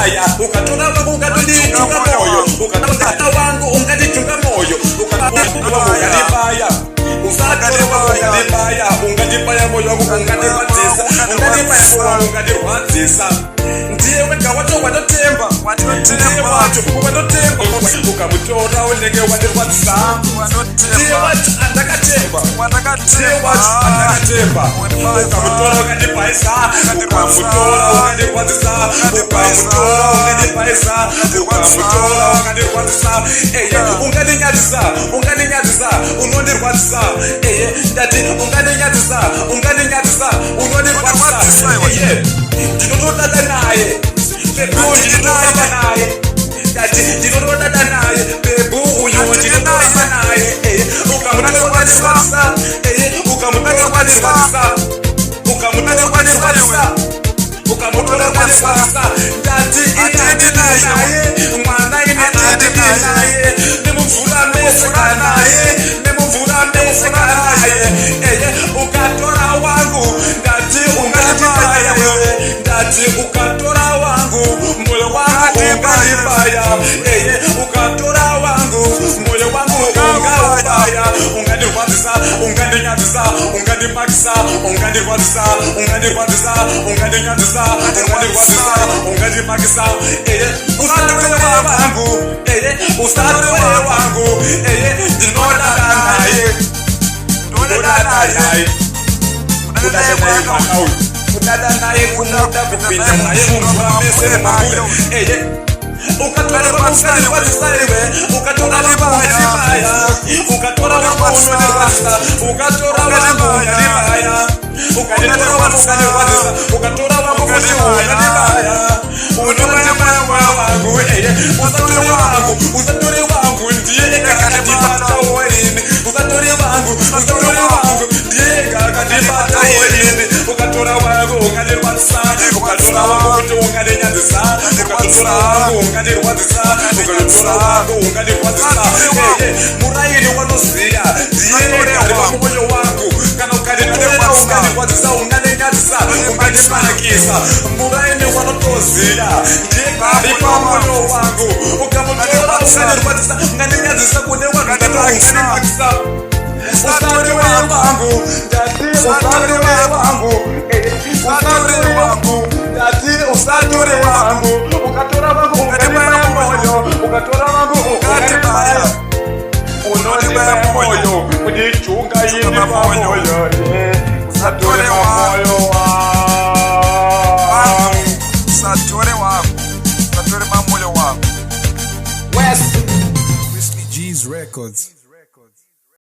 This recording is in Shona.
unganibaya ukatora wangu ungatichunga moyo ukatora wangu ungatichunga moyo unganibaya unganibaya unganibaya moyo wangu unganibatiza unganirwadzisa ndiye wega wacho wanotemba wanotemba ukamutora unenge wanirwadzisa ndiye wacho andakatemba ukamutora ungandipaisa ukamutora ungandirwadzisa ukamutora ungandipaisa ukamutora ungandirwadzisa ungandinyadzisa unondirwadzisa ndati ungandinyadzisa unondirwadzisa ndinotodada naye ndinotodada naye bebu uyu ndinotodada naye ukamutora kwanirwadzisa ndati inani naye mwana ine andi naye nemumvura mese kanaye ukatora wangu ndati unganibaya ndati ukatora wangu moyo wangu unganibaya ukatora wangu moyo wangu unganibaya unganirwadzisa ungandinyadzisa ungandimakisa ungandirwadzisa ungandinyadzisa ungandimakisa usatore wangu ndinodada naye kudada naye kumuda kupinda naye mumvura mese mumabuya ukatora wangunirwadzisa iwe ukatora wangunibaya ukatora wangunirwadzisa ukatora wangunibaya ukatora wangunirwadzisa ukatora wangunibaya unobaya wangu usatore wangu ndiye akandibata weini usatore wangu ndiye akandibata weini ukatora wangu ungandirwadzisa ukatora wangu kuti ungandinyadzisa ukatora wangu ungandirwadzisa ukatora wangu ungandirwadzisa muraini wanoziya ndiye ari pamoyo wangu kana ukanditorera ungandirwadzisa ungandinyadzisa ungandimakisa muraini wanotoziya ndiye ari pamoyo wangu ukamutora ungandirwadzisa ungandinyadzisa kune wangu ungandimakisa usatore wangu ndati usatore wangu usatore wangu ukatora wangu unganibaya moyo ukatora wangu unganibaya unonibaya moyo kujichunga yini pamoyo usatore moyo wangu usatore mamoyo wangu West Whiskey G's Records.